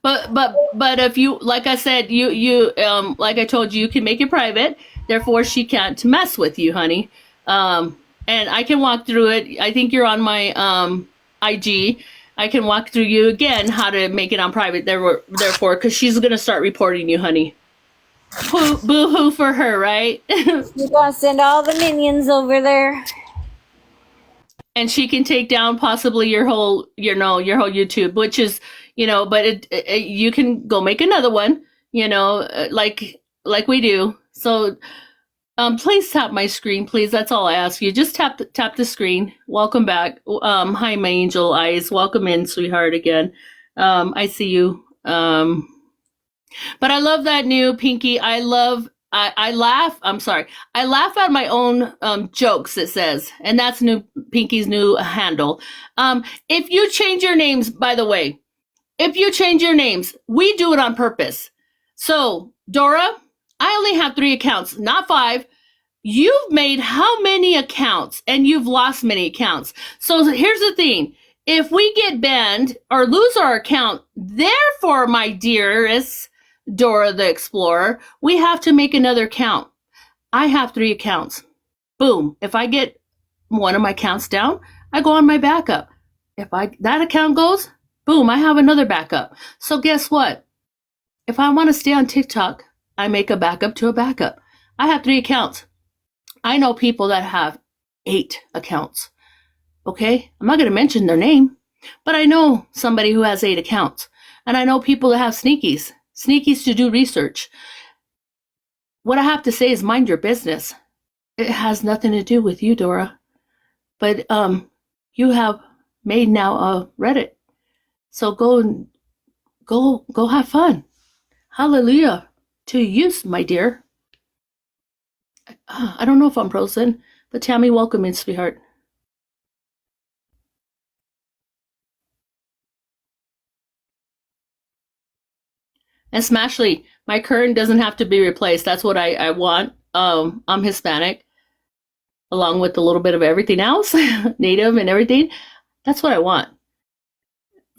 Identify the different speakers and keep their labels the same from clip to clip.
Speaker 1: But if you, like I said, like I told you, you can make it private. Therefore, she can't mess with you, honey. And I can walk through it. I think you're on my IG. I can walk through you again how to make it on private. Therefore, because she's gonna start reporting you, honey. Boo hoo for her, right?
Speaker 2: You're gonna send all the minions over there.
Speaker 1: And she can take down possibly your whole YouTube, which is, but you can go make another one, like we do. So, please tap my screen, please. That's all I ask you. Just tap the screen. Welcome back. Hi, my angel eyes. Welcome in, sweetheart, again. I see you. But I love that new Pinky. I laugh. I'm sorry. I laugh at my own jokes, it says. And that's Pinky's new handle. If you change your names, by the way, we do it on purpose. So, Dora, I only have 3 accounts, not 5. You've made how many accounts? And you've lost many accounts. So here's the thing. If we get banned or lose our account, therefore, my dearest Dora the Explorer, we have to make another account. I have 3 accounts. Boom. If I get one of my accounts down, I go on my backup. If that account goes, boom, I have another backup. So guess what? If I want to stay on TikTok, I make a backup to a backup. I have 3 accounts. I know people that have 8 accounts. Okay? I'm not going to mention their name, but I know somebody who has 8 accounts. And I know people that have sneakies to do research. What I have to say is mind your business. It has nothing to do with you, Dora. But you have made now a Reddit. So go have fun. Hallelujah to you, my dear. I don't know if I'm frozen, but Tammy, welcome in, sweetheart. And Smashley, my curtain doesn't have to be replaced. That's what I want. I'm Hispanic, along with a little bit of everything else, Native and everything. That's what I want.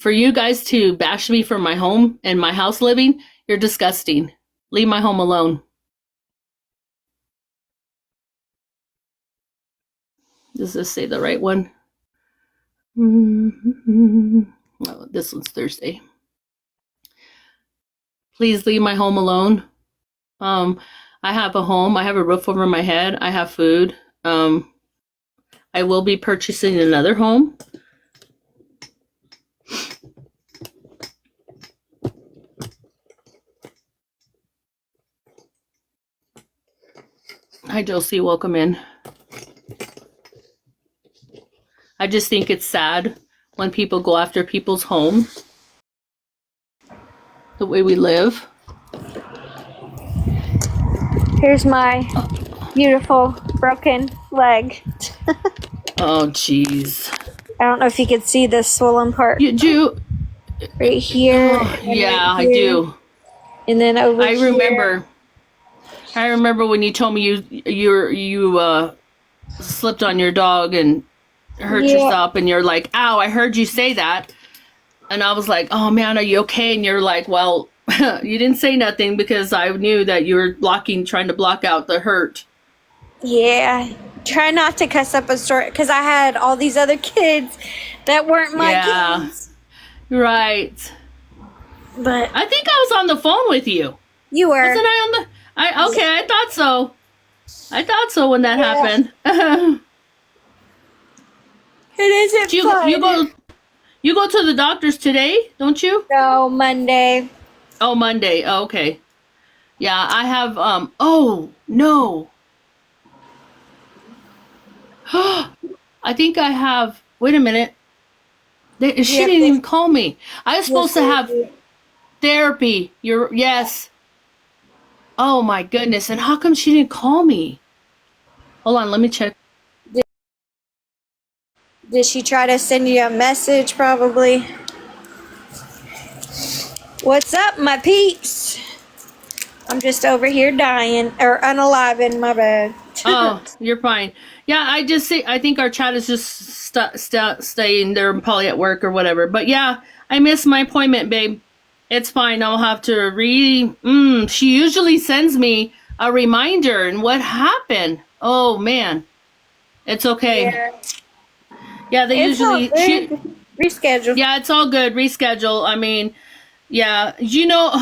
Speaker 1: For you guys to bash me for my home and my house living, you're disgusting. Leave my home alone. Does this say the right one? Oh, this one's Thursday. Please leave my home alone. I have a home. I have a roof over my head. I have food. I will be purchasing another home. Hi, Josie. Welcome in. I just think it's sad when people go after people's home, the way we live.
Speaker 2: Here's my beautiful broken leg.
Speaker 1: Oh, jeez.
Speaker 2: I don't know if you could see this swollen part.
Speaker 1: You do?
Speaker 2: Right here.
Speaker 1: Yeah,
Speaker 2: right here.
Speaker 1: I do.
Speaker 2: And then over here.
Speaker 1: I remember when you told me you slipped on your dog and hurt yourself, and you're like, "Ow, I heard you say that." And I was like, "Oh man, are you okay?" And you're like, "Well, you didn't say nothing because I knew that you were trying to block out the hurt."
Speaker 2: Yeah. Try not to cuss up a story because I had all these other kids that weren't my kids.
Speaker 1: Right.
Speaker 2: But
Speaker 1: I think I was on the phone with you.
Speaker 2: You were.
Speaker 1: Wasn't I on the... I thought so. I thought so when that happened.
Speaker 2: It isn't fun.
Speaker 1: You go to the doctor's today, don't you?
Speaker 2: No, Monday.
Speaker 1: Oh, Monday. Oh, okay. Yeah, I have, oh, no. I think I have, wait a minute. She didn't even call me. I was supposed to have therapy. Yes. Oh my goodness. And how come she didn't call me? Hold on, let me check.
Speaker 2: Did she try to send you a message probably? What's up, my peeps? I'm just over here dying or unaliving, my bad.
Speaker 1: Oh, you're fine. Yeah, I think our chat is just staying there, probably at work or whatever. But yeah, I missed my appointment, babe. It's fine. I'll have to she usually sends me a reminder. And what happened? Oh man, it's okay.
Speaker 2: Yeah.
Speaker 1: Yeah, they
Speaker 2: It's all
Speaker 1: usually
Speaker 2: good. Reschedule.
Speaker 1: yeah, it's all good. Reschedule. I mean, yeah,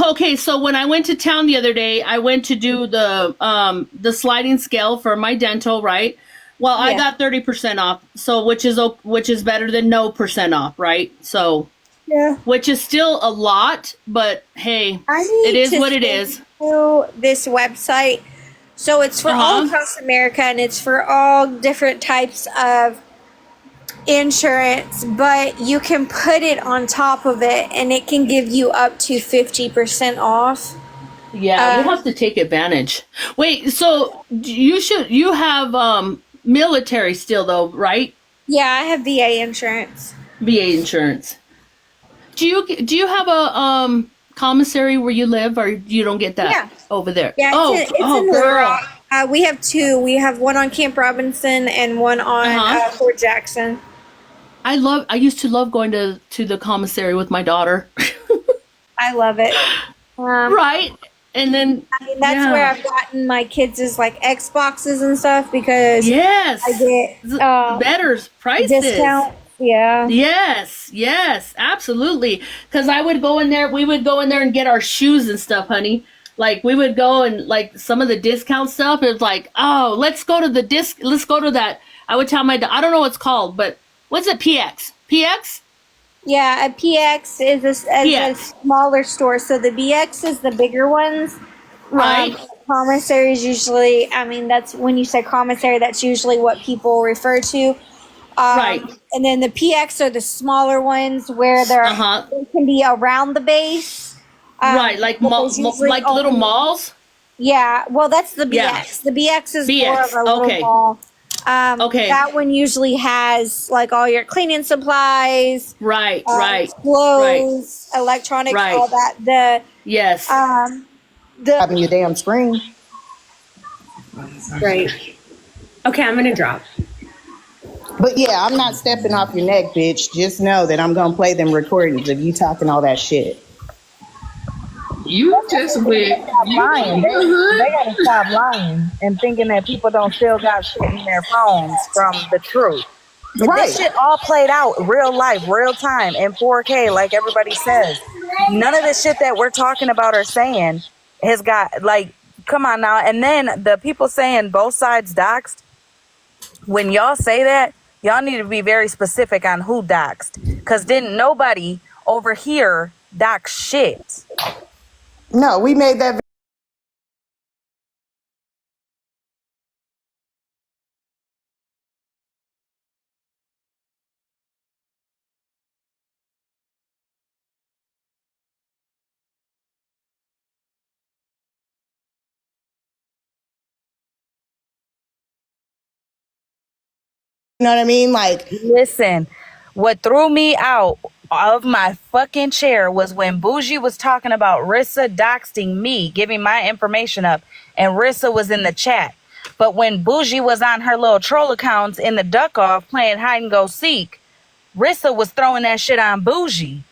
Speaker 1: okay, so when I went to town the other day, I went to do the sliding scale for my dental, right? Well, I
Speaker 2: Yeah.
Speaker 1: got 30% off, so which is better than no percent off, right? So,
Speaker 2: Yeah.
Speaker 1: which is still a lot, but hey,
Speaker 2: I
Speaker 1: it
Speaker 2: need
Speaker 1: is
Speaker 2: to
Speaker 1: what it
Speaker 2: send
Speaker 1: is.
Speaker 2: you this website. So it's for all
Speaker 1: Uh-huh.
Speaker 2: across America, and it's for all different types of insurance, but you can put it on top of it and it can give you up to 50% off.
Speaker 1: Yeah, we'll have to take advantage. Wait, so you have military still though, right?
Speaker 2: Yeah, I have VA insurance.
Speaker 1: VA insurance. Do you have a commissary where you live, or you don't get that
Speaker 2: Yeah.
Speaker 1: over there?
Speaker 2: Yeah,
Speaker 1: Oh,
Speaker 2: it's
Speaker 1: oh,
Speaker 2: in Little
Speaker 1: girl.
Speaker 2: Rock. We have two. We have one on Camp Robinson and one on
Speaker 1: Uh-huh.
Speaker 2: Fort Jackson.
Speaker 1: I used to love going to the commissary with my daughter.
Speaker 2: I love it.
Speaker 1: Right, and then
Speaker 2: I mean, that's where I've gotten my kids' like Xboxes and stuff because
Speaker 1: yes,
Speaker 2: I get
Speaker 1: better prices.
Speaker 2: discount. Yeah.
Speaker 1: Yes, absolutely. Because we would go in there and get our shoes and stuff, honey. Like we would go and like some of the discount stuff. It was like, oh, let's go to that. I would tell I don't know what it's called, but what's it? PX? PX?
Speaker 2: Yeah, a PX is a
Speaker 1: PX.
Speaker 2: smaller store. So the BX is the bigger ones.
Speaker 1: Right.
Speaker 2: Commissary is usually, I mean, that's when you say commissary, that's usually what people refer to.
Speaker 1: Right.
Speaker 2: And then the PX are the smaller ones where they can be around the base.
Speaker 1: Right, like like little malls.
Speaker 2: Yeah, well, that's the BX.
Speaker 1: Yeah.
Speaker 2: The BX is
Speaker 1: BX,
Speaker 2: more of a little
Speaker 1: okay.
Speaker 2: mall.
Speaker 1: Okay.
Speaker 2: That one usually has like all your cleaning supplies,
Speaker 1: Right.
Speaker 2: clothes, electronics,
Speaker 1: Right.
Speaker 2: all that.
Speaker 1: Yes.
Speaker 3: Having your damn screen.
Speaker 4: Right. Okay, I'm gonna drop.
Speaker 3: But yeah, I'm not stepping off your neck, bitch. Just know that I'm gonna play them recordings of you talking all that shit.
Speaker 5: You just went
Speaker 6: lying. They gotta stop lying and thinking that people don't still got shit in their phones from the truth.
Speaker 3: Right.
Speaker 6: This shit all played out real life, real time, in 4K, like everybody says. None of the shit that we're talking about or saying has got, like, come on now. And then the people saying both sides doxed, when y'all say that, y'all need to be very specific on who doxed. Because didn't nobody over here dox shit.
Speaker 3: No, we made that. You know what I mean? Like,
Speaker 6: Listen, what threw me out of my fucking chair was when Bougie was talking about Rissa doxing me, giving my information up, and Rissa was in the chat. But when Bougie was on her little troll accounts in the duck off playing hide and go seek, Rissa was throwing that shit on Bougie.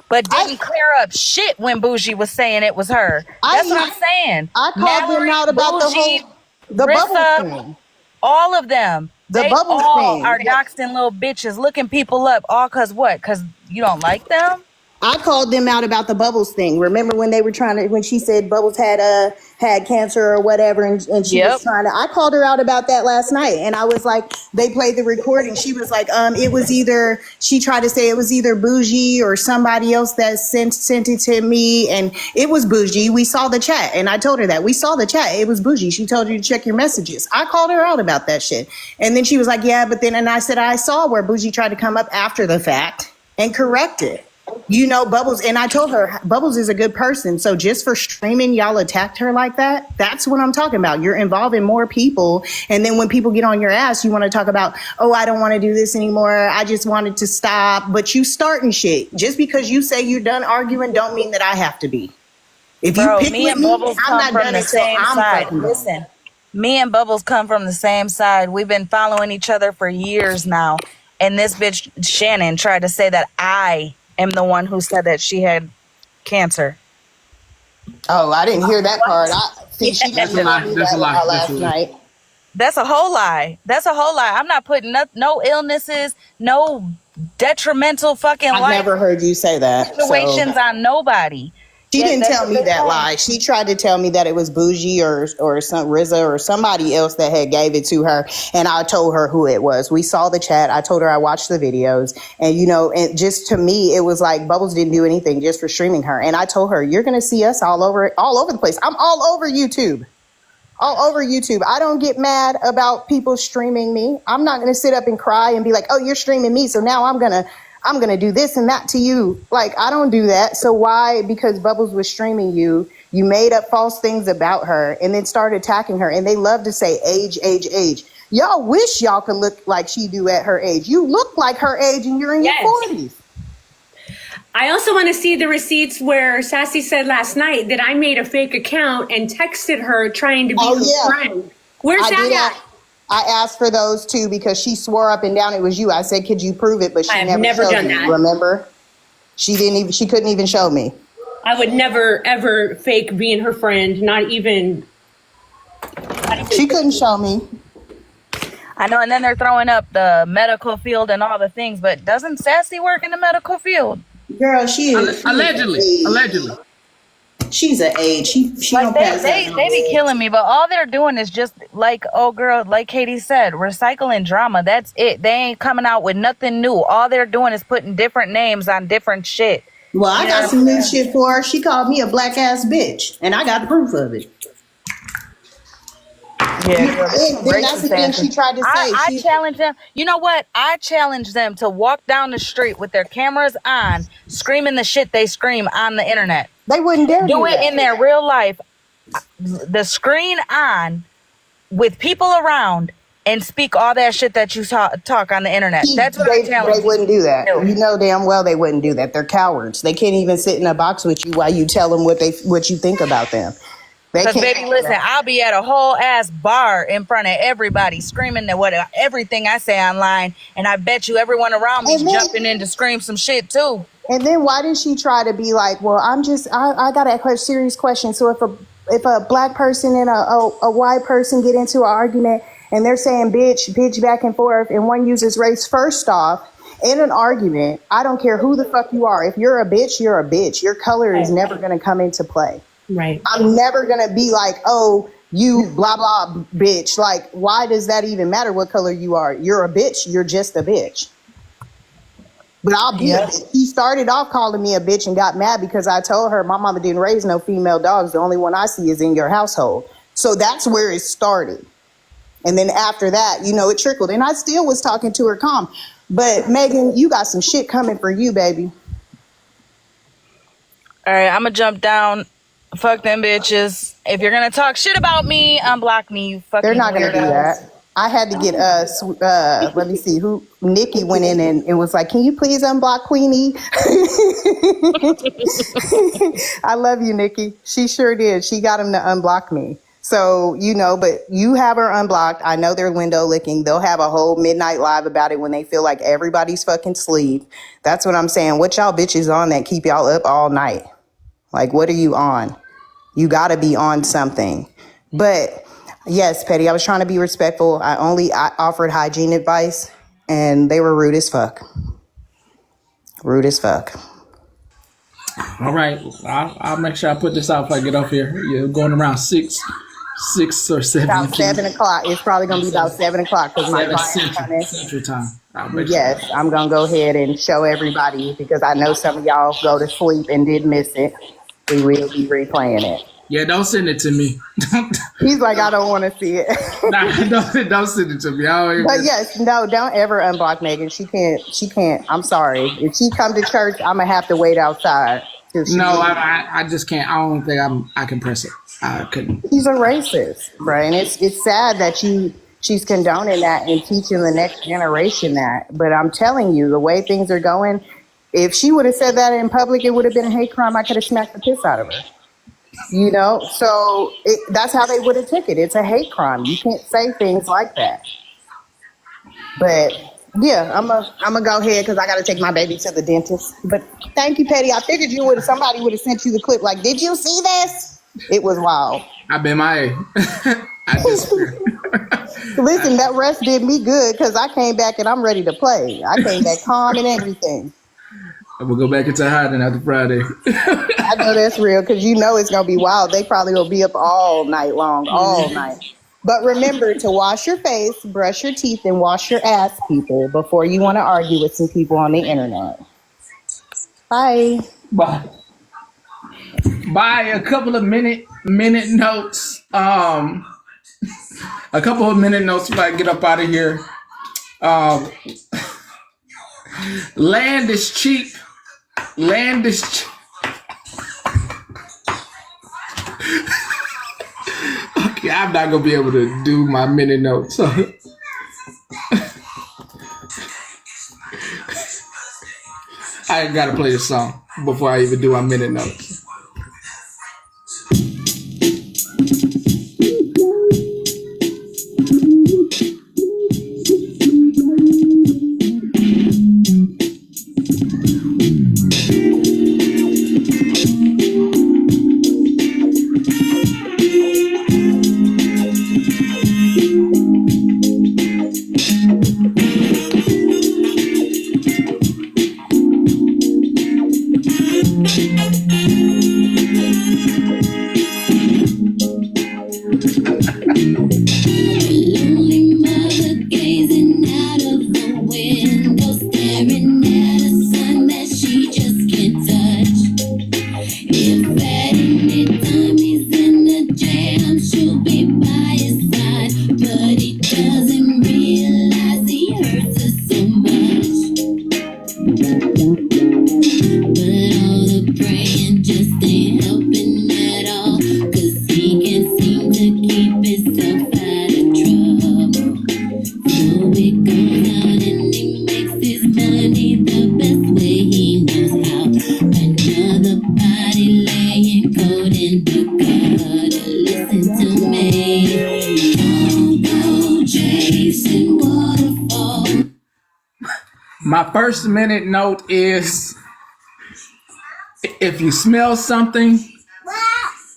Speaker 6: But didn't clear up shit when Bougie was saying it was her. That's what I'm saying.
Speaker 3: I called them out about
Speaker 6: Bougie,
Speaker 3: the bubble
Speaker 6: Rissa,
Speaker 3: thing.
Speaker 6: all of them. They
Speaker 3: bubble
Speaker 6: all
Speaker 3: thing.
Speaker 6: are doxing little bitches, looking people up, all cause what? Cause you don't like them?
Speaker 3: I called them out about the Bubbles thing. Remember when they were when she said Bubbles had cancer or whatever, and she was trying to. I called her out about that last night, and I was like, they played the recording. She was like, it was either she tried to say it was either Bougie or somebody else that sent it to me, and it was Bougie. We saw the chat, and I told her that we saw the chat. It was Bougie. She told you to check your messages. I called her out about that shit, and then she was like, yeah, but then, and I said I saw where Bougie tried to come up after the fact and correct it. You know, Bubbles, and I told her Bubbles is a good person. So just for streaming, y'all attacked her like that. That's what I'm talking about. You're involving more people. And then when people get on your ass, you want to talk about, oh, I don't want to do this anymore. I just wanted to stop. But you starting shit. Just because you say you're done arguing don't mean that I have to be. If you pick
Speaker 6: me
Speaker 3: with
Speaker 6: and
Speaker 3: me,
Speaker 6: Bubbles
Speaker 3: I'm
Speaker 6: come
Speaker 3: not
Speaker 6: from
Speaker 3: done
Speaker 6: the
Speaker 3: until
Speaker 6: same
Speaker 3: I'm
Speaker 6: side.
Speaker 3: fucking done.
Speaker 6: Listen, me and Bubbles come from the same side. We've been following each other for years now. And this bitch Shannon tried to say that I am the one who said that she had cancer.
Speaker 3: Oh, I didn't hear that part. She
Speaker 5: That's
Speaker 3: didn't
Speaker 5: a lie.
Speaker 3: tell me
Speaker 5: That's a
Speaker 3: that
Speaker 5: lie. That's a
Speaker 3: last
Speaker 5: lie.
Speaker 3: night.
Speaker 6: That's a whole lie. That's a whole lie. I'm not putting no illnesses, no detrimental fucking
Speaker 3: I've
Speaker 6: life
Speaker 3: never heard you say that. So
Speaker 6: situations on nobody.
Speaker 3: she didn't
Speaker 6: That's
Speaker 3: tell
Speaker 6: a
Speaker 3: me
Speaker 6: big
Speaker 3: that
Speaker 6: lie.
Speaker 3: lie. She tried to tell me that it was Bougie or some RZA or somebody else that had gave it to her, and I told her who it was. We saw the chat. I told her I watched the videos, and and just to me, it was like Bubbles didn't do anything just for streaming her. And I told her, you're gonna see us all over the place. I'm all over YouTube. All over YouTube. I don't get mad about people streaming me. I'm not going to sit up and cry and be like, "Oh, you're streaming me, so now I'm going to do this and that to you." Like, I don't do that. So why? Because Bubbles was streaming you, you made up false things about her and then started attacking her. And they love to say age, age, age. Y'all wish y'all could look like she do at her age. You look like her age and you're in
Speaker 4: Yes.
Speaker 3: your 40s.
Speaker 4: I also want to see the receipts where Sassy said last night that I made a fake account and texted her trying to be her friend. Where's that at?
Speaker 3: I asked for those too because she swore up and down it was you. I said, "Could you prove it?" But she
Speaker 4: I have never
Speaker 3: showed
Speaker 4: done
Speaker 3: me.
Speaker 4: that.
Speaker 3: Remember? She couldn't even show me.
Speaker 4: I would never ever fake being her friend, not even.
Speaker 3: She couldn't show me.
Speaker 6: I know, and then they're throwing up the medical field and all the things, but doesn't Sassy work in the medical field?
Speaker 3: Girl, she is
Speaker 5: Allegedly.
Speaker 3: She's an age. She
Speaker 6: Like
Speaker 3: don't pass
Speaker 6: they
Speaker 3: that.
Speaker 6: be killing me, but all they're doing is just like, oh girl, like Katie said, recycling drama. That's it. They ain't coming out with nothing new. All they're doing is putting different names on different shit.
Speaker 3: Well, I got some new shit for her. She called me a black ass bitch, and I got the proof of it.
Speaker 6: Yeah,
Speaker 3: That's the thing she tried to say.
Speaker 6: I challenge them. You know what? I challenge them to walk down the street with their cameras on, screaming the shit they scream on the internet.
Speaker 3: They wouldn't dare
Speaker 6: Do it
Speaker 3: that.
Speaker 6: in their real life. The screen on with people around and speak all that shit that you talk on the internet. That's what
Speaker 3: they wouldn't do that. You know damn well they wouldn't do that. They're cowards. They can't even sit in a box with you while you tell them what you think about them.
Speaker 6: Because baby, listen, I'll be at a whole ass bar in front of everybody screaming that everything I say online, and I bet you everyone around me is jumping in to scream some shit too.
Speaker 3: And then why did she try to be like, well, I got a serious question. So if a black person and a white person get into an argument and they're saying bitch back and forth, and one uses race, first off, in an argument, I don't care who the fuck you are. If you're a bitch, you're a bitch. Your color is never going to come into play.
Speaker 4: Right.
Speaker 3: I'm never going to be like, oh, you blah, blah, bitch. Like, why does that even matter what color you are? You're a bitch. You're just a bitch. But I'll be a bitch. He started off calling me a bitch and got mad because I told her my mama didn't raise no female dogs. The only one I see is in your household. So that's where it started. And then after that, it trickled. And I still was talking to her calm. But Megan, you got some shit coming for you, baby.
Speaker 6: All right, I'm going to jump down. Fuck them bitches. If you're going to talk shit about me, unblock me, you fucking
Speaker 3: They're not going to do that. I had to get, let me see, Nikki went in and was like, can you please unblock Queenie? I love you, Nikki. She sure did. She got him to unblock me. So, but you have her unblocked. I know they're window licking. They'll have a whole midnight live about it when they feel like everybody's fucking asleep. That's what I'm saying. What y'all bitches on that keep y'all up all night? Like, what are you on? You got to be on something. But yes, Petty, I was trying to be respectful. I offered hygiene advice and they were rude as fuck. Rude as fuck.
Speaker 5: All right. I'll make sure I put this out if I get off here. You're going around 6 or 7.
Speaker 3: About 7 o'clock. It's probably going to be about 7 o'clock because my client's
Speaker 5: Central Time.
Speaker 3: Yes, I'm going to go ahead and show everybody because I know some of y'all go to sleep and did miss it. We will be replaying it.
Speaker 5: Yeah, don't send it to me.
Speaker 3: He's like, I don't want to see it.
Speaker 5: Nah, don't send it to me.
Speaker 3: But yes, no, don't ever unblock Megan. She can't. I'm sorry. If she come to church, I'm going to have to wait outside.
Speaker 5: I just can't. I don't think I can press it. I couldn't.
Speaker 3: He's a racist, right? And it's sad that she's condoning that and teaching the next generation that. But I'm telling you, the way things are going, if she would have said that in public, it would have been a hate crime. I could have smacked the piss out of her. So that's how they would have took it. It's a hate crime. You can't say things like that. But Yeah, I'm a go ahead because I got to take my baby to the dentist. But thank you, Petty. I figured somebody would have sent you the clip. Like, did you see this? It was wild.
Speaker 5: I've been my I just
Speaker 3: Listen, that rest did me good because I came back and I'm ready to play. I came back calm and everything.
Speaker 5: I'm gonna go back into hiding after Friday.
Speaker 3: I know that's real because you know it's gonna be wild. They probably will be up all night long, all night. But remember to wash your face, brush your teeth, and wash your ass, people, before you want to argue with some people on the internet. Bye.
Speaker 5: Bye. By a couple of minute notes. A couple of minute notes before I get up out of here. Land is cheap. Land is cheap. Okay, I'm not gonna be able to do my minute notes. I gotta play the song before I even do my minute notes. My first minute note is if you smell something,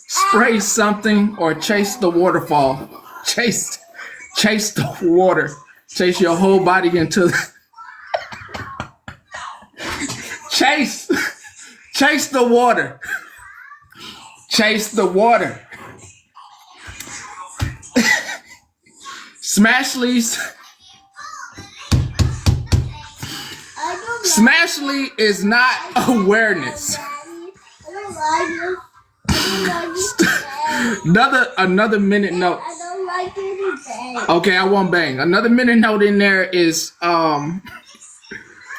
Speaker 5: spray something, or chase the waterfall. Chase the water. Chase your whole body into the chase the water. Chase the water. Smashly is not awareness. Another minute note. Okay, I won't bang. Another minute note in there is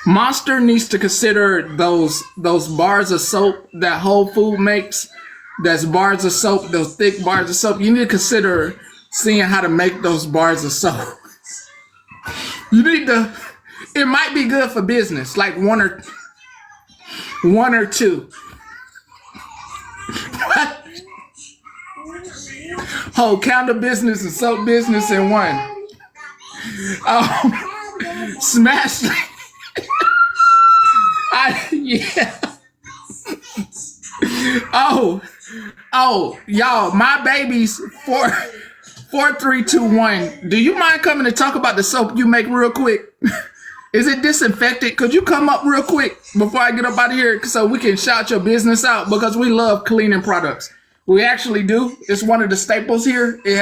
Speaker 5: Monster needs to consider those bars of soap that Whole Food makes. That's bars of soap, those thick bars of soap. You need to consider seeing how to make those bars of soap. You need to. It might be good for business, like one or two. Whole counter business and soap business in one. Smash. Yeah. Y'all, my baby's 4-3-2-1. Do you mind coming to talk about the soap you make real quick? Is it disinfected? Could you come up real quick before I get up out of here so we can shout your business out? Because we love cleaning products. We actually do. It's one of the staples here. It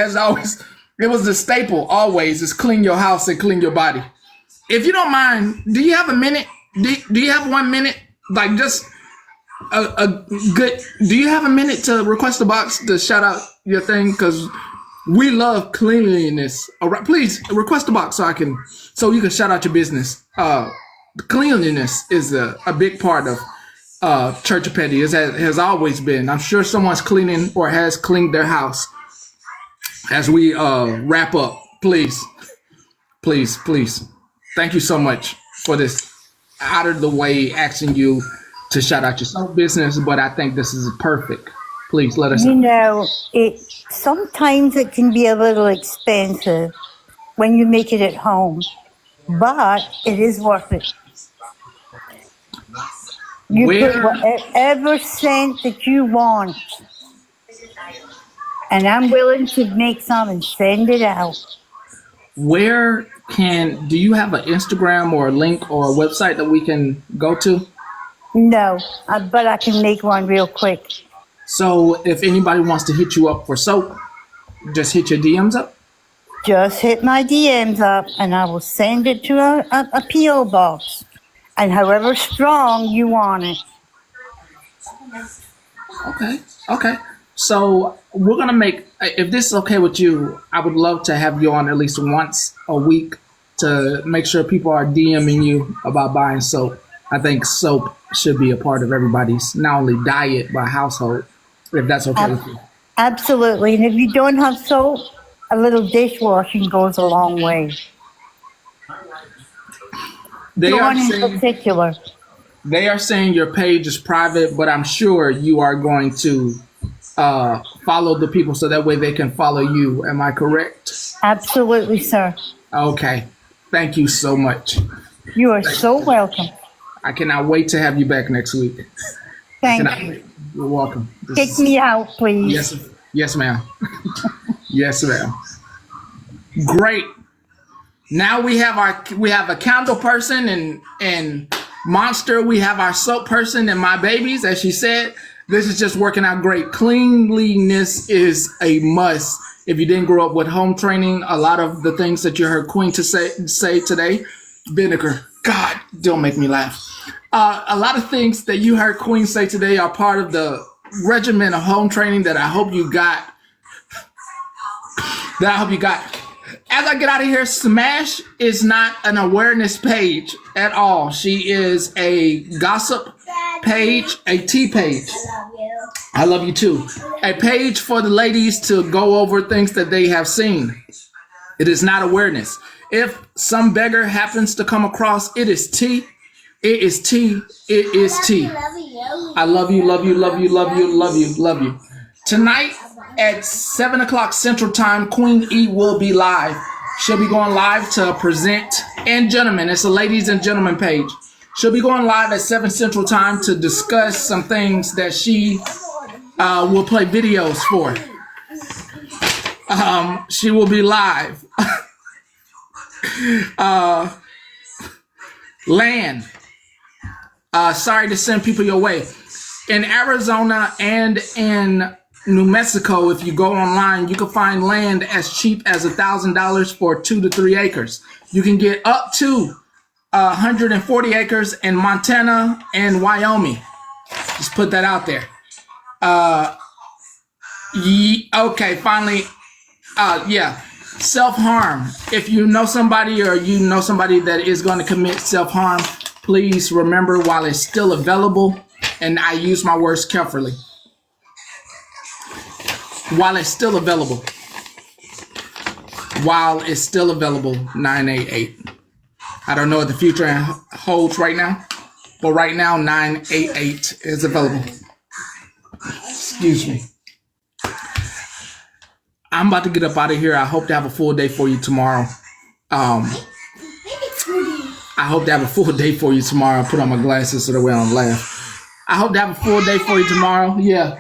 Speaker 5: was the staple always, is clean your house and clean your body. If you don't mind, do you have a minute? Do you have 1 minute? Like just a good, do you have a minute to request a box to shout out your thing? Because we love cleanliness. All right, please request a box so you can shout out your business. Cleanliness is a big part of Church of Petty. It has always been. I'm sure someone's cleaning or has cleaned their house. As we wrap up, please. Thank you so much for this out of the way asking you to shout out your soap business, but I think this is perfect. Please let us know.
Speaker 7: You know, sometimes it can be a little expensive when you make it at home. but it is worth it. You put whatever scent that you want, and I'm willing to make some and send it out.
Speaker 5: Do you have an Instagram or a link or a website that we can go to?
Speaker 7: No, but I can make one real quick.
Speaker 5: So if anybody wants to hit you up for soap, just hit your DMs up?
Speaker 7: Just hit my DMs up, and I will send it to a P.O. box. And however strong you want it.
Speaker 5: Okay. So we're going to make, if this is okay with you, I would love to have you on at least once a week to make sure people are DMing you about buying soap. I think soap should be a part of everybody's, not only diet, but household, if that's okay with you. Absolutely.
Speaker 7: And if you don't have soap, a little dishwashing goes a long way.
Speaker 5: They are saying your page is private, but I'm sure you are going to follow the people so that way they can follow you. Am I correct?
Speaker 7: Absolutely, sir.
Speaker 5: Okay. Thank you so much.
Speaker 7: You are so welcome.
Speaker 5: I cannot wait to have you back next week.
Speaker 7: Thank you.
Speaker 5: You're welcome.
Speaker 7: Take me out, please.
Speaker 5: Yes, ma'am. Yes, ma'am. Great. Now we have a candle person and Monster. We have our soap person and my babies. As she said, this is just working out great. Cleanliness is a must. If you didn't grow up with home training, a lot of the things that you heard Queen to say today, vinegar. God, don't make me laugh. A lot of things that you heard Queen say today are part of the regimen of home training that I hope you got. As I get out of here, Smash is not an awareness page at all. She is a gossip page, a tea page. I love you too. A page for the ladies to go over things that they have seen. It is not awareness. If some beggar happens to come across, it is tea. It is tea. It is tea. I love you, love you, love you, love you, love you, love you. Tonight at 7 o'clock Central Time, Queen E will be live. She'll be going live to present, and gentlemen, it's a ladies and gentlemen page. She'll be going live at 7 Central Time to discuss some things that she will play videos for. She will be live. Land. Sorry to send people your way. In Arizona and in New Mexico, if you go online, you can find land as cheap as $1,000 for 2 to 3 acres. You can get up to 140 acres in Montana and Wyoming. Just put that out there. Okay, finally, yeah. Self-harm. If you know somebody or you know somebody that is going to commit self-harm, please remember while it's still available, and I use my words carefully, while it's still available. While it's still available, 988. I don't know what the future holds right now, but right now, 988 is available. Excuse me. I'm about to get up out of here. I hope to have a full day for you tomorrow. I hope to have a full day for you tomorrow. I'll put on my glasses so that way I don't laugh. I hope to have a full day for you tomorrow. Yeah.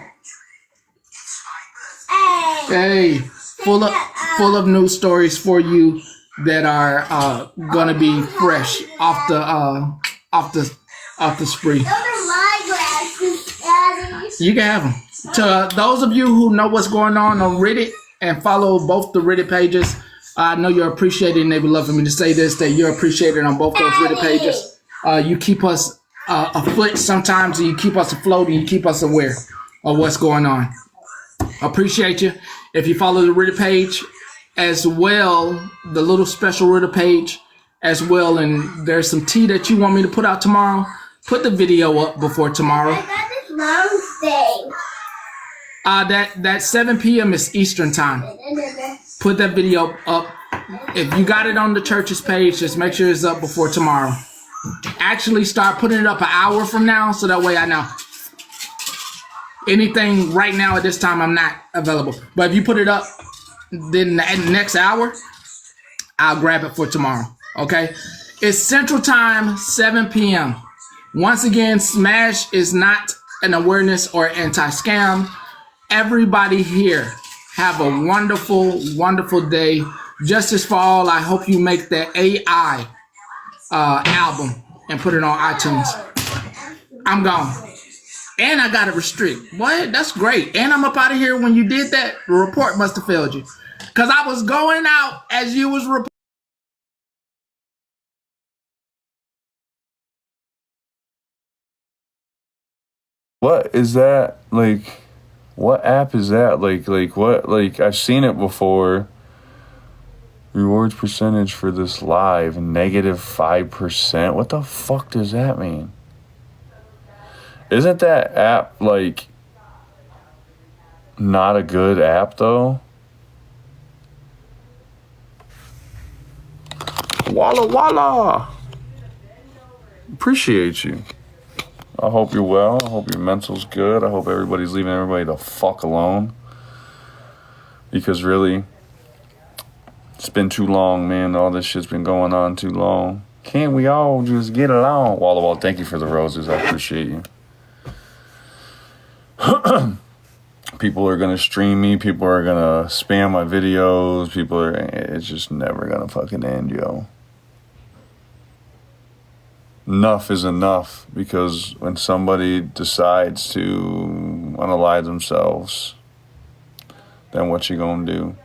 Speaker 5: Hey, full of news stories for you that are gonna be fresh off the spree. You can have them. To those of you who know what's going on Reddit and follow both the Reddit pages, I know you're appreciated, and they would love for me to say this, that you're appreciated on both those Reddit pages. You keep us afoot sometimes, and you keep us afloat, and you keep us aware of what's going on. Appreciate you. If you follow the Reddit page as well, the little special Reddit page as well, and there's some tea that you want me to put out tomorrow, put the video up before tomorrow.
Speaker 2: I got this long thing.
Speaker 5: That 7 p.m. is Eastern time. Put that video up. If you got it on the church's page, just make sure it's up before tomorrow. Actually, start putting it up an hour from now, so that way I know. Anything right now at this time, I'm not available. But if you put it up, then the next hour, I'll grab it for tomorrow. Okay? It's Central Time, 7 p.m. Once again, Smash is not an awareness or anti-scam. Everybody here, have a wonderful, wonderful day. Justice for All. I hope you make the AI album and put it on iTunes. I'm gone. And I got to restrict. What? That's great. And I'm up out of here. When you did that, the report must have failed you. Because I was going out as you was reporting.
Speaker 8: What is that? Like, what app is that? Like what? Like, I've seen it before. Rewards percentage for this live, -5%. What the fuck does that mean? Isn't that app, like, not a good app, though? Walla walla! Appreciate you. I hope you're well. I hope your mental's good. I hope everybody's leaving everybody the fuck alone. Because really, it's been too long, man. All this shit's been going on too long. Can't we all just get along? Walla walla, thank you for the roses. I appreciate you. People are gonna stream me. People are gonna spam my videos. It's just never gonna fucking end, yo. Enough is enough, because when somebody decides to unalive themselves, then what you gonna do?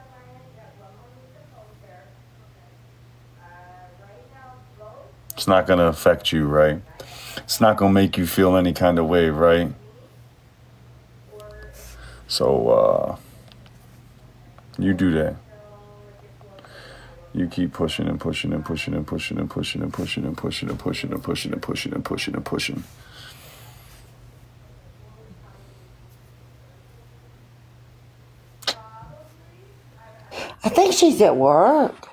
Speaker 8: It's not gonna affect you, right? It's not gonna make you feel any kind of way, right? So, you do that. You keep pushing and pushing and pushing and pushing and pushing and pushing and pushing and pushing and pushing and pushing and pushing and pushing.
Speaker 7: I think she's at work.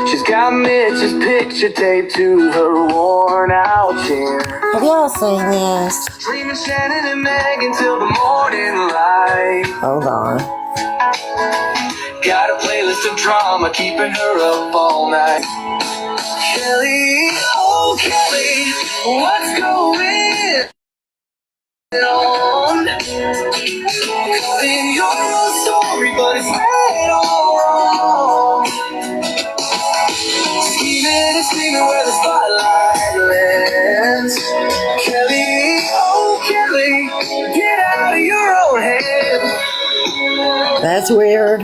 Speaker 9: She's got Mitch's picture taped to her worn out chair.
Speaker 7: Have y'all seen this?
Speaker 9: Dreaming Shannon and Megan till the morning light.
Speaker 7: Hold on.
Speaker 9: Got a playlist of drama keeping her up all night. Kelly, oh Kelly, what's going on? In your own story, but it's not all wrong. Scheming and screaming where the spotlight lands. Kelly, oh Kelly, get out of your own head.
Speaker 7: That's weird.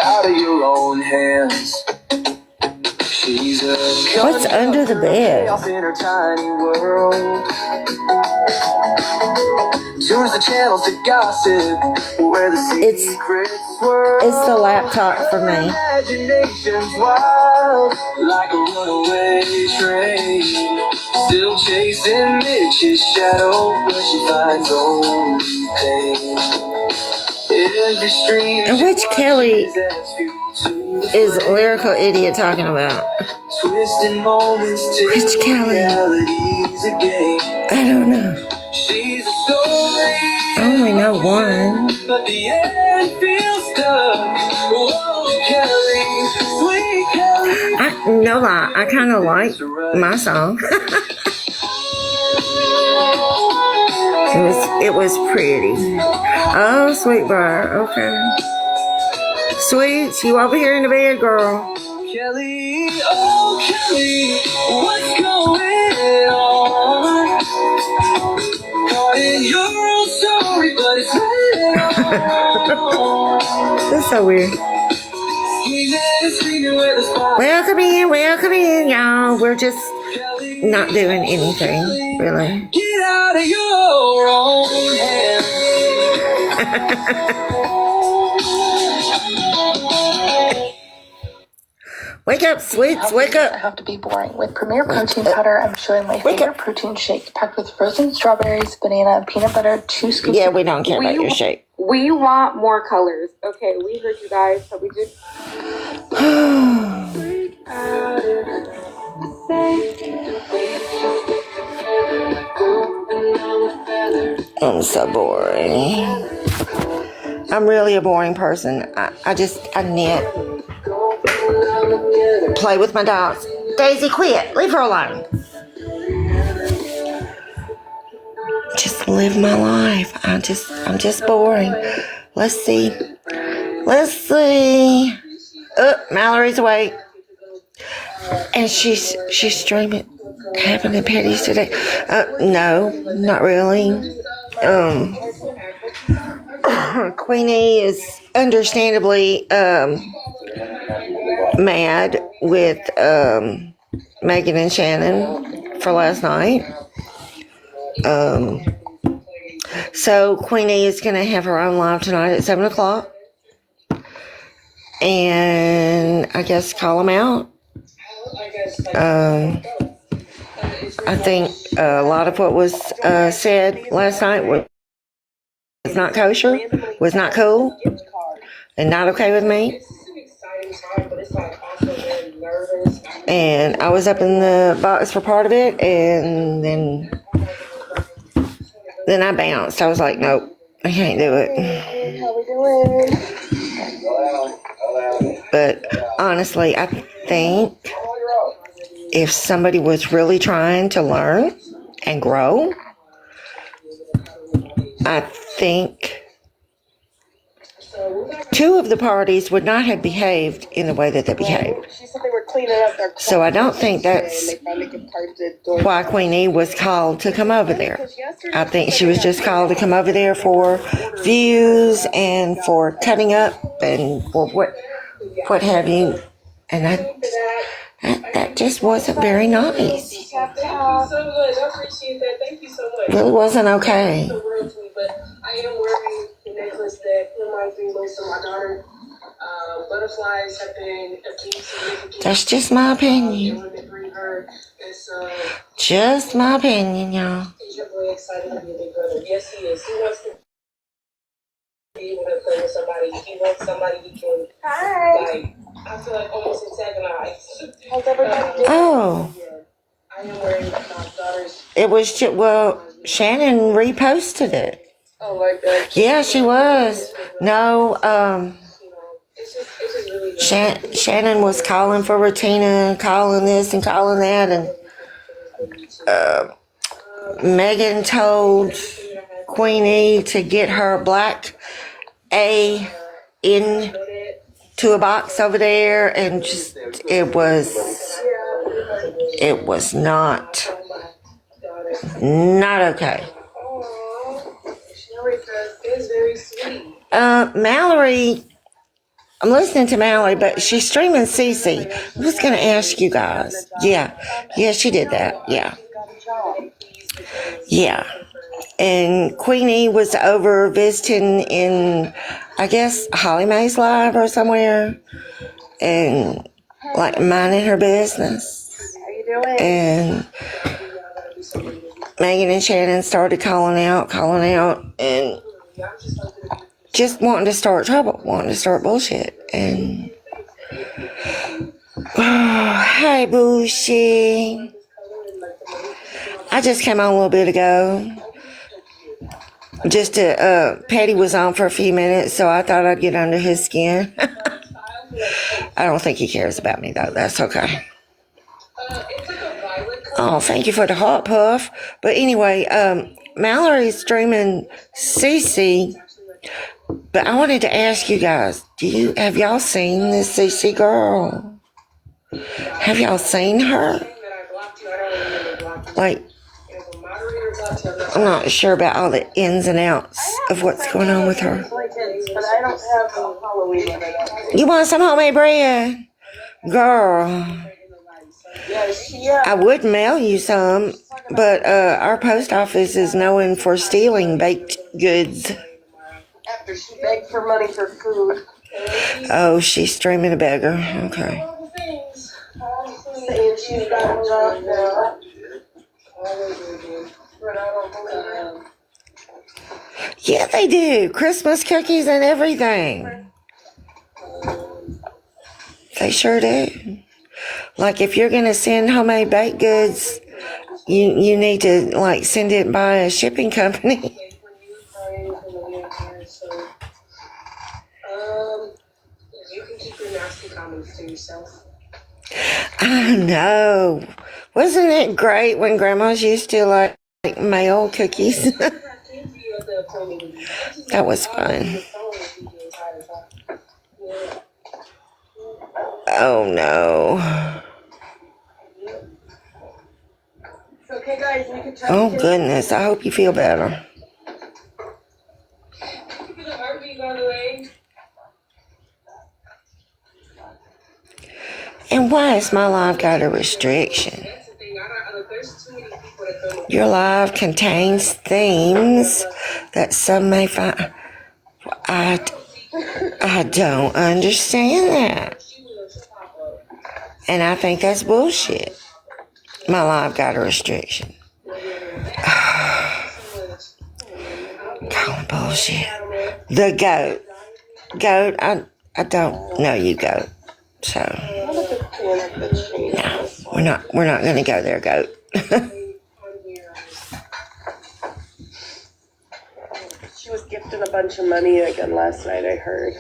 Speaker 9: Out of your own hands. She's a
Speaker 7: What's under the bed?
Speaker 9: off in her tiny world. Tours the channels to gossip where the secrets swirl.
Speaker 7: It's the laptop for me.
Speaker 9: Imagination's wild like a runaway train. Still chasing Mitch's shadow, but she finds only pain. Every stream
Speaker 7: And which Kelly is Lyrical Idiot talking about?
Speaker 9: Twisting moments to
Speaker 7: Which Kelly?
Speaker 9: reality's a game.
Speaker 7: I don't know.
Speaker 9: She's a story.
Speaker 7: I only know one.
Speaker 9: But the end feels stuck. Whoa, Kelly, sweet Kelly.
Speaker 7: No lie, I kind of like my song. It was pretty. Oh, sweet Briar. Okay. Sweets, you over here in the bed, girl.
Speaker 9: Kelly, oh Kelly, what's going on? Caught in your own story, but it's not.
Speaker 7: That's so weird. Welcome in, y'all. We're just not doing anything, really.
Speaker 9: Get out of your own head.
Speaker 7: Wake up, Sweets, wake
Speaker 10: I
Speaker 7: up.
Speaker 10: have to be boring. With Premier Protein Powder, I'm showing my favorite protein shake packed with frozen strawberries, banana, and peanut butter, 2 scoops.
Speaker 7: Yeah, we don't care about your shake.
Speaker 11: We want more colors. Okay, we heard you guys, so we just...
Speaker 12: I'm so boring. I'm really a boring person. I knit. Play with my dogs. Daisy, quit. Leave her alone. Just live my life. I'm just boring. Let's see. Mallory's awake. And she's streaming Having a Petties today. No, not really. Queenie is understandably mad with Megan and Shannon for last night. So Queenie is going to have her own live tonight at 7 o'clock. And I guess call them out. I think a lot of what was said last night was not kosher, was not cool, and not okay with me. And I was up in the box for part of it, and then I bounced. I was like, nope, I can't do it.
Speaker 11: How we doing?
Speaker 12: But honestly, I think if somebody was really trying to learn and grow, I think two of the parties would not have behaved in the way that they behaved. So I don't think that's why Queenie was called to come over there. I think she was just called to come over there for views and for cutting up and for what have you. And that just wasn't very nice. Really wasn't okay.
Speaker 11: I am wearing the necklace that reminds me most of my daughter. Butterflies have been a key significant.
Speaker 12: That's just my opinion. Just my opinion, y'all.
Speaker 11: He's really excited to be a big brother. Yes, he is. He wants to be able to play with somebody. He wants somebody he can, like, I feel like almost antagonize. How's everybody doing?
Speaker 12: Oh.
Speaker 11: I am wearing my daughter's.
Speaker 12: It was just, Shannon reposted it.
Speaker 11: Oh, like that.
Speaker 12: Yeah, she was. No, Shannon was calling for Retina, calling this and calling that, and Megan told Queenie to get her black A into a box over there, and just it was not okay. Mallory, I'm listening to Mallory, but she's streaming Cece. I'm just going to ask you guys. Yeah, she did that. Yeah. And Queenie was over visiting in, I guess, Holly Mae's live or somewhere, and like minding her business.
Speaker 11: How you doing?
Speaker 12: And Megan and Shannon started calling out, and just wanting to start trouble, wanting to start bullshit. And hey, Booshie. I just came on a little bit ago. Just to, Patty was on for a few minutes, so I thought I'd get under his skin. I don't think he cares about me, though. That's okay. Oh, thank you for the hot puff. But anyway, Mallory's streaming Cece. But I wanted to ask you guys, have y'all seen this Cece girl? Have y'all seen her? Like, I'm not sure about all the ins and outs of what's going on with her. You want some homemade bread? Girl. I would mail you some, but our post office is known for stealing baked goods.
Speaker 11: After she begged for money for food.
Speaker 12: Oh, she's streaming a beggar. Okay.
Speaker 11: Saying she's got a job now.
Speaker 12: Yeah, they do. Christmas cookies and everything. They sure do. Like, if you're going to send homemade baked goods, you need to, like, send it by a shipping company.
Speaker 11: keep your nasty comments to yourself.
Speaker 12: I know. Wasn't it great when grandmas used to like mail cookies? That was fun. Oh no.
Speaker 11: Okay, guys, we can
Speaker 12: Oh goodness, I hope you feel better. And why has my life got a restriction? Your life contains themes that some may find. I don't understand that. And I think that's bullshit. My life got a restriction. Call it bullshit. The goat. Goat, I don't know you, goat. So no, we're not gonna go there, goat.
Speaker 11: She was gifted a bunch of money again last night, I heard.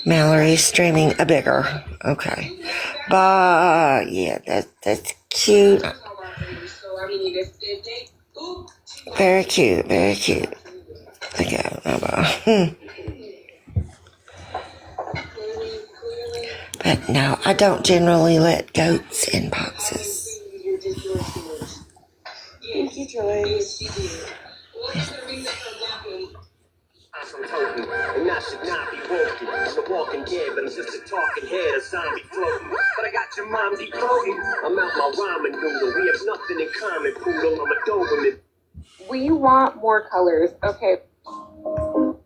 Speaker 12: Mallory's streaming a bigger. Okay. But yeah, that's cute. Very cute, very cute. Okay. But no, I don't generally let goats in boxes.
Speaker 11: Thank you, Joyce. And I should not be woken. I'm a walking dead, but I'm just a talking head, a zombie floating. But I got your mom decoding. I'm out my ramen noodle. We have nothing in common, poodle. I'm a Doberman.
Speaker 10: We want more colors. Okay.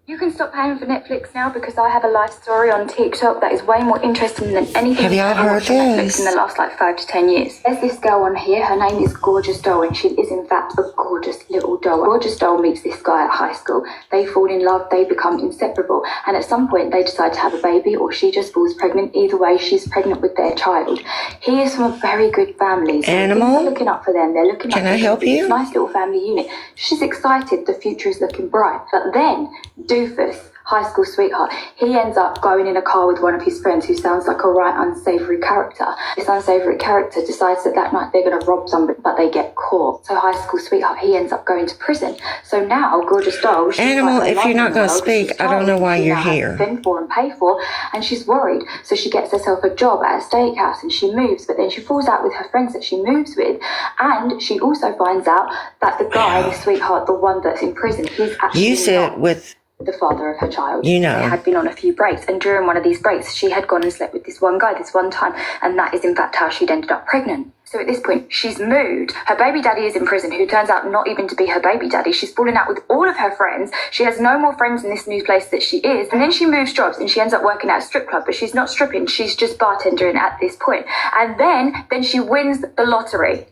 Speaker 10: You can stop paying for Netflix now because I have a life story on TikTok that is way more interesting than anything
Speaker 12: Have y'all heard
Speaker 10: Netflix in the last 5 to 10 years. There's this girl on here, her name is Gorgeous Doll, and she is in fact a gorgeous little doll. Gorgeous Doll meets this guy at high school. They fall in love, they become inseparable, and at some point they decide to have a baby, or she just falls pregnant. Either way, she's pregnant with their child. He is from a very good family. So
Speaker 12: Animal?
Speaker 10: they're looking up for them. They're looking
Speaker 12: Can
Speaker 10: up
Speaker 12: I
Speaker 10: for
Speaker 12: help
Speaker 10: this
Speaker 12: you?
Speaker 10: nice little family unit. She's excited, the future is looking bright. But then, Doofus, high school sweetheart, he ends up going in a car with one of his friends who sounds like a right unsavory character. This unsavory character decides that night they're going to rob somebody, but they get caught. So high school sweetheart, he ends up going to prison. So now Gorgeous Doll, she's
Speaker 12: Animal,
Speaker 10: like
Speaker 12: if you're not going to speak, I don't know why you're here.
Speaker 10: Fend for and pay for, and she's worried. So she gets herself a job at a steakhouse and she moves, but then she falls out with her friends that she moves with, and she also finds out that the guy, the sweetheart, the one that's in prison, he's actually
Speaker 12: You sit with
Speaker 10: the father of her child.
Speaker 12: You know.
Speaker 10: They had been on a few breaks, and during one of these breaks, she had gone and slept with this one guy this one time, and that is in fact how she'd ended up pregnant. So at this point, she's moved. Her baby daddy is in prison, who turns out not even to be her baby daddy. She's fallen out with all of her friends. She has no more friends in this new place that she is. And then she moves jobs, and she ends up working at a strip club, but she's not stripping. She's just bartending at this point. And then she wins the lottery.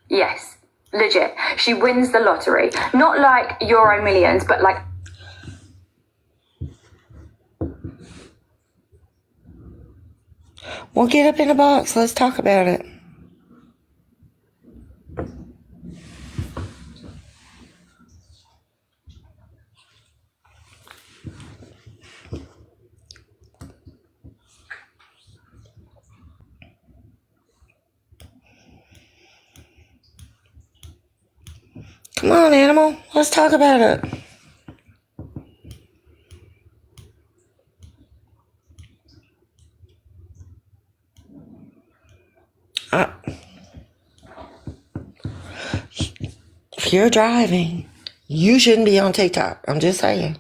Speaker 10: Yes, legit. She wins the lottery. Not like Euro Millions, but like...
Speaker 12: Well, get up in a box. Let's talk about it. Come on, animal. Let's talk about it. If you're driving, you shouldn't be on TikTok. I'm just saying.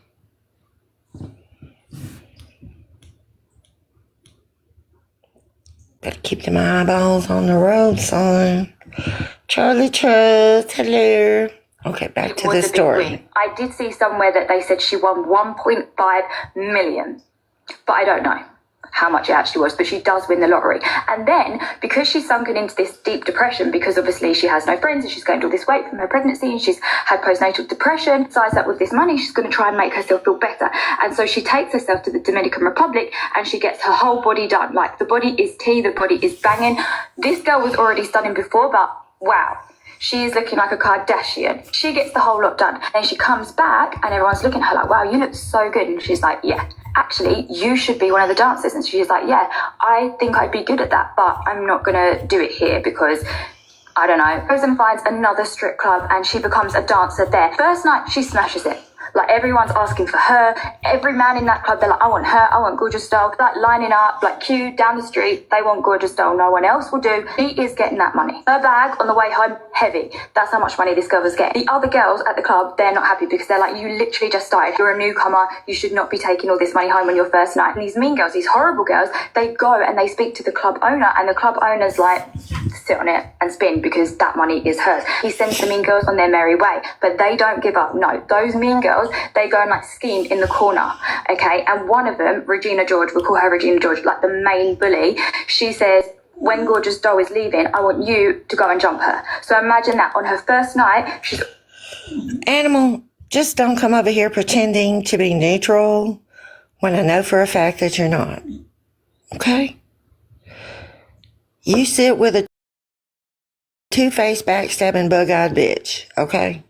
Speaker 12: Better keep them eyeballs on the road, son. Charlie Trust, hello. Okay, back to the story.
Speaker 10: I did see somewhere that they said she won 1.5 million, but I don't know how much it actually was, but she does win the lottery. And then, because she's sunken into this deep depression, because obviously she has no friends and she's gained all this weight from her pregnancy and she's had postnatal depression, decides that with this money she's going to try and make herself feel better. And so she takes herself to the Dominican Republic and she gets her whole body done. Like, the body is tea, the body is banging. This girl was already stunning before, but wow. She's looking like a Kardashian. She gets the whole lot done. Then she comes back and everyone's looking at her like, wow, you look so good. And she's like, yeah, actually, you should be one of the dancers. And she's like, yeah, I think I'd be good at that, but I'm not going to do it here because I don't know. Goes and finds another strip club and she becomes a dancer there. First night, she smashes it. Like, everyone's asking for her. Every man in that club, they're like, I want her, I want Gorgeous Doll. Like, lining up, like, queued down the street. They want Gorgeous Doll. No one else will do. She is getting that money. Her bag on the way home, heavy. That's how much money this girl was getting. The other girls at the club, they're not happy because they're like, you literally just started. You're a newcomer. You should not be taking all this money home on your first night. And these mean girls, these horrible girls, they go and they speak to the club owner, and the club owner's like, sit on it and spin because that money is hers. He sends the mean girls on their merry way, but they don't give up. No, those mean girls, they go and like scheme in the corner, okay? And one of them, Regina George, we'll call her Regina George, like the main bully, she says, when Gorgeous Doll is leaving, I want you to go and jump her. So imagine that on her first night, she's...
Speaker 12: Animal, just don't come over here pretending to be neutral when I know for a fact that you're not, okay? You sit with a two-faced, backstabbing, bug-eyed bitch, okay?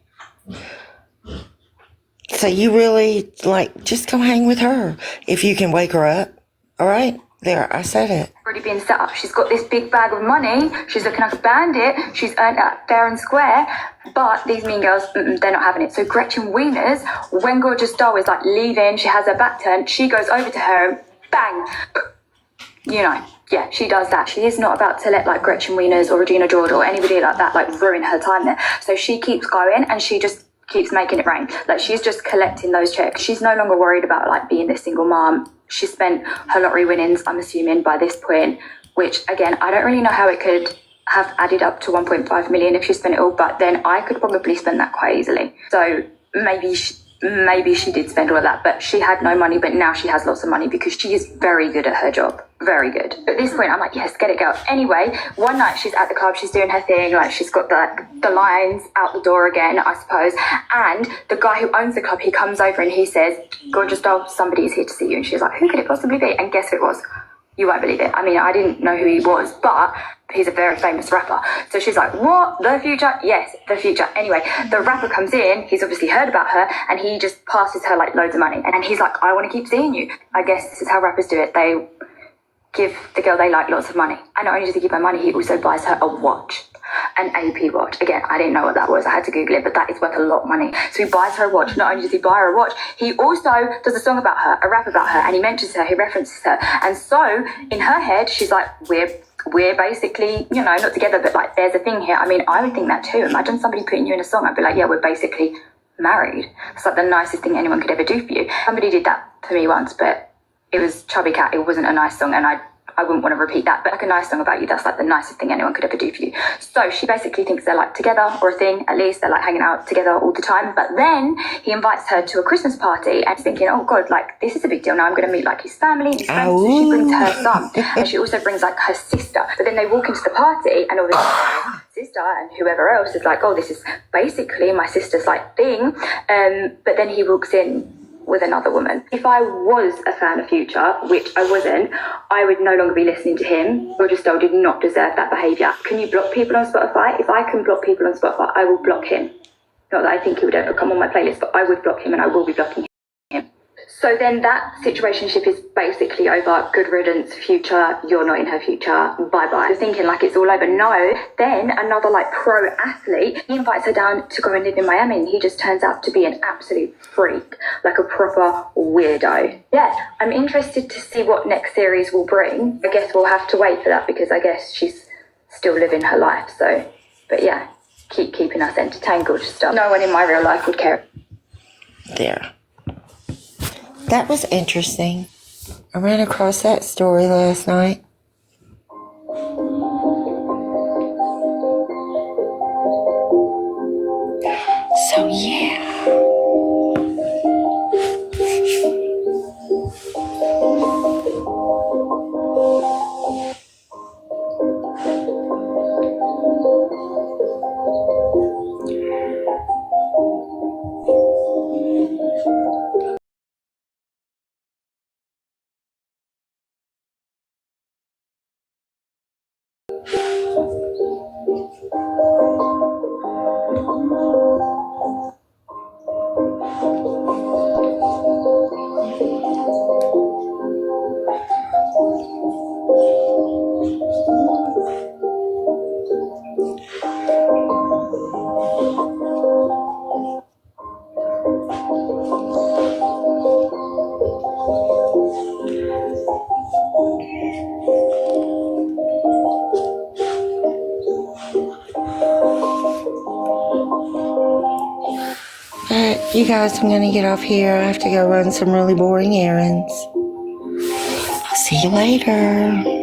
Speaker 12: So you really, like, just come hang with her if you can wake her up, all right? There, I said it.
Speaker 10: Already being set up. She's got this big bag of money. She's looking like a bandit. She's earned it fair and square. But these mean girls, they're not having it. So Gretchen Wieners, when Gorgeous Doll is like leaving, she has her back turned, she goes over to her and bang, you know. Yeah, she does that. She is not about to let like Gretchen Wieners or Regina George or anybody like that like ruin her time there. So she keeps going and she just keeps making it rain. Like, she's just collecting those checks. She's no longer worried about like being this single mom. She spent her lottery winnings, I'm assuming, by this point, which again, I don't really know how it could have added up to 1.5 million if she spent it all, but then I could probably spend that quite easily. So maybe she did spend all of that, but she had no money, but now she has lots of money because she is very good at her job. Very good. At this point, I'm like, yes, get it, girl. Anyway, one night she's at the club, she's doing her thing, like she's got the lines out the door again, I suppose. And the guy who owns the club, he comes over and he says, Gorgeous Doll, somebody is here to see you. And she's like, who could it possibly be? And guess who it was? You won't believe it. I mean, I didn't know who he was, but he's a very famous rapper. So she's like, what? The Future? Yes, The Future. Anyway, the rapper comes in, he's obviously heard about her, and he just passes her like loads of money. And he's like, I want to keep seeing you. I guess this is how rappers do it. They give the girl they like lots of money. And not only does he give her money, he also buys her a watch. An AP watch. Again, I didn't know what that was. I had to Google it, but that is worth a lot of money. So he buys her a watch. Not only does he buy her a watch, he also does a song about her, a rap about her, and he mentions her, he references her. And so in her head, she's like, we're basically, you know, not together, but like there's a thing here. I mean, I would think that too. Imagine somebody putting you in a song. I'd be like, yeah, we're basically married. It's like the nicest thing anyone could ever do for you. Somebody did that for me once, but it was Chubby Cat. It wasn't a nice song, and I wouldn't want to repeat that, but like a nice song about you, that's like the nicest thing anyone could ever do for you. So she basically thinks they're like together, or a thing, at least they're like hanging out together all the time. But then he invites her to a Christmas party and she's thinking, oh God, like this is a big deal. Now I'm going to meet like his family, his friends. So she brings her son and she also brings like her sister. But then they walk into the party and all this sister and whoever else is like, oh, this is basically my sister's like thing. But then he walks in with another woman. If I was a fan of Future, which I wasn't, I would no longer be listening to him. Gorgeous Doll did not deserve that behaviour. Can you block people on Spotify? If I can block people on Spotify, I will block him. Not that I think he would ever come on my playlist, but I would block him and I will be blocking him. So then that situationship is basically over. Good riddance, Future, you're not in her future, bye-bye. You're thinking like it's all over. No. Then another like pro athlete, he invites her down to go and live in Miami and he just turns out to be an absolute freak, like a proper weirdo. Yeah, I'm interested to see what next series will bring. I guess we'll have to wait for that because I guess she's still living her life. So, but yeah, keep keeping us entertained, Gorgeous Doll. No one in my real life would care.
Speaker 12: There. That was interesting. I ran across that story last night. So yeah. But you guys, I'm going to get off here. I have to go run some really boring errands. I'll see you later.